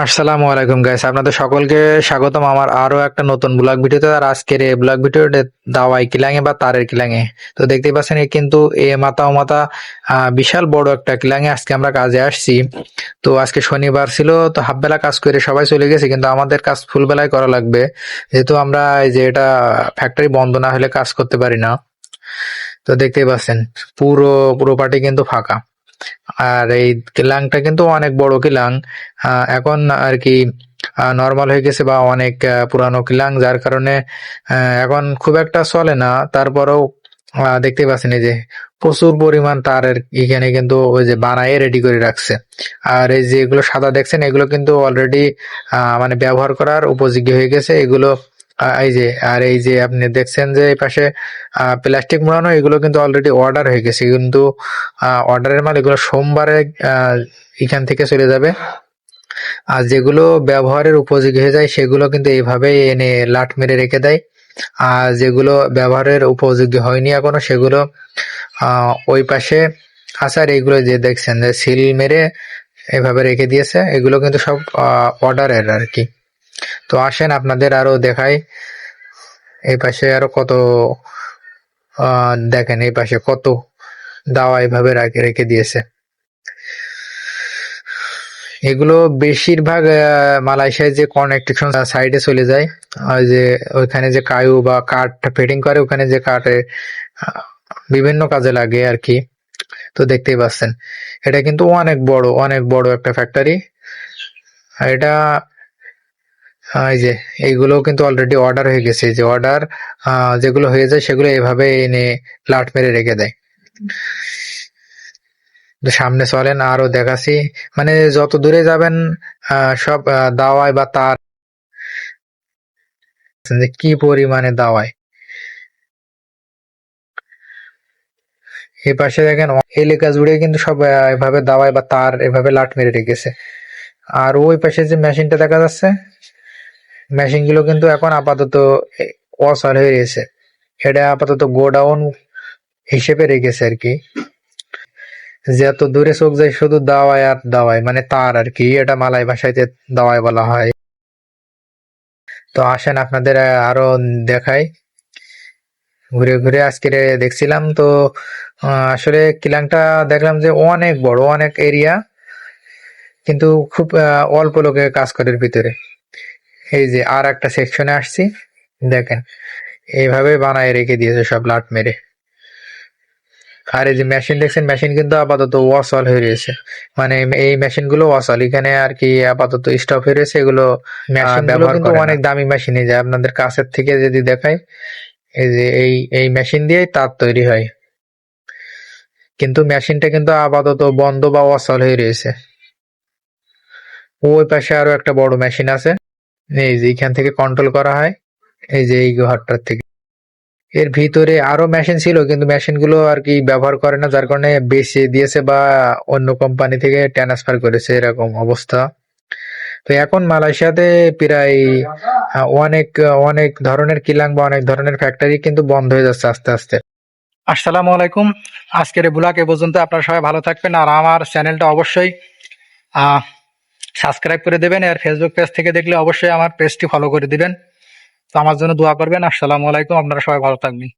আসসালামু আলাইকুম গাইস, আপনাদের সকলকে স্বাগতম আমার আরো একটা নতুন ব্লগ ভিডিওতে। আর আজকের এই ব্লগ ভিডিওতে দাওয়াই কিলাঙে বা তারের কিলাঙে তো দেখতেই পাচ্ছেন, এ কিন্তু এ মাথা ও মাথা বিশাল বড় একটা কিলাঙে আজকে আমরা কাজে আসছি। তো আজকে শনিবার ছিল, তো হাফ বেলা কাজ করে সবাই চলে গেছে, কিন্তু আমাদের কাজ ফুল বেলায় করা লাগবে, যেহেতু আমরা এই যে এটা ফ্যাক্টরি বন্ধ না হলে কাজ করতে পারি না। তো দেখতেই পাচ্ছেন পুরো পুরো পার্টি কিন্তু ফাঁকা। আর এই কিলাংটা কিন্তু অনেক বড় কিলাং। এখন আর কি নর্মাল হয়ে গেছে বা অনেক পুরানো কিলাং, যার কারণে এখন খুব একটা চলে না। তারপরেও দেখতেই পাচ্ছেন এই যে প্রচুর পরিমাণ তারের এখানে কিন্তু ওই যে বানায়ে রেডি করে রাখছে। আর এই যে এগুলো সাদা দেখছেন, এগুলো কিন্তু অলরেডি মানে ব্যবহার করার উপযোগী হয়ে গেছে এগুলো। এই যে আর এই যে আপনি দেখছেন যে এই পাশে প্লাস্টিক মোড়ানো, এগুলো কিন্তু অলরেডি অর্ডার হয়ে গেছে, কিন্তু অর্ডারের মাল এগুলো সোমবারে এখান থেকে চলে যাবে। আর যেগুলো ব্যবহারের উপযোগী হয়ে যায় সেগুলো কিন্তু এইভাবেই এনে লাট মেরে রেখে দেয়। আর যেগুলো ব্যবহারের উপযোগী হয়নি এখনো, সেগুলো ওই পাশে আছে। আর এইগুলো যে দেখছেন যে সিল মেরে এভাবে রেখে দিয়েছে, এগুলো কিন্তু সব অর্ডারের আর কি। তো আসেন আপনাদের আরো দেখাই, এই পাশে আরো কত দেখেন এই পাশে কত দাওয়া এভাবে রেখে দিয়েছে। এগুলো বেশিরভাগ মালয়েশিয়ায় যে কনেকশন সাইডে চলে যায়, আর যে ওইখানে যে কায়ু বা কাঠ ফিটিং করে, ওখানে যে কাঠে বিভিন্ন কাজে লাগে আর কি। তো দেখতেই পাচ্ছেন এটা কিন্তু অনেক বড় একটা ফ্যাক্টরি। এটা এই যে এইগুলো কিন্তু অলরেডি অর্ডার হয়ে গেছে, যে অর্ডার যেগুলো হয়ে যায় সেগুলো এভাবে এনে লাট মেরে রেখে দেয়। তো সামনে চলেন আরো দেখাচ্ছি, মানে যত দূরে যাবেন সব দাওয়ায় বা তার যে কি পরিমাণে দাওয়ায়। এই পাশে দেখেন এলাকা জুড়ে কিন্তু সব এভাবে দাওয়ায় বা তার এভাবে লাট মেরে রেখেছে। আর ওই পাশে যে মেশিনটা দেখা যাচ্ছে, মেশিন গুলো কিন্তু এখন আপাতত অচল হয়ে গেছে। এটা আপাতত গোডাউন হিসেবে রেখেছে আর কি। যত দূরে চোখ যায় শুধু দাওয়াই আর দাওয়াই, মানে তার আর কি। এটা মালয় ভাষায় দাওয়াই বলা হয়। তো আসেন আপনাদের আরো দেখাই ঘুরে ঘুরে। আজকে দেখছিলাম তো আসলে কিলাংটা দেখলাম যে অনেক বড়, অনেক এরিয়া, কিন্তু খুব অল্প লোকে কাজ করে এর ভিতরে। এই যে আর একটা সেকশনে আসছি, দেখেন এইভাবে বানায় রেখে দিয়েছে সব লাট মেরে। আর এই যে মেশিন দেখছেন, মেশিন কিন্তু আপাতত ওয়াসল হয়ে রয়েছে, মানে এই মেশিন গুলো ওয়াসল এখানে আর কি আপাতত স্টপ হয়ে রয়েছে। এগুলো মেশিন গুলো কিন্তু অনেক দামি মেশিন। এই যে আপনাদের কাছের থেকে যদি দেখাই, এই যে এই মেশিন দিয়েই তার তৈরি হয়, কিন্তু মেশিনটা কিন্তু আপাতত বন্ধ বা অচল হয়ে রয়েছে। ওই পাশে আরো একটা বড় মেশিন আছে, এই যে এখান থেকে কন্ট্রোল করা হয়, এই যে এই ঘরটার থেকে। এর ভিতরে আরো মেশিন ছিল, কিন্তু মেশিন গুলো আর কি ব্যবহার করে না, যার কারণে বেচে দিয়েছে বা অন্য কোম্পানি থেকে ট্রান্সফার করেছে, এরকম অবস্থা। তো এখন মালয়েশিয়াতে প্রায় অনেক অনেক ধরনের কিলাং বা অনেক ধরনের ফ্যাক্টরি কিন্তু বন্ধ হয়ে যাচ্ছে আস্তে আস্তে। আসসালামু আলাইকুম, আজকের ব্লগ এ পর্যন্ত। আপনারা সবাই ভালো থাকবেন, আর আমার চ্যানেলটা অবশ্যই সাবস্ক্রাইব করে দেবেন। আর ফেসবুক পেজ থেকে দেখলে অবশ্যই আমার পেজটি ফলো করে দিবেন। তো আমার জন্য দোয়া করবেন। আসসালামু আলাইকুম, আপনারা সবাই ভালো থাকবেন।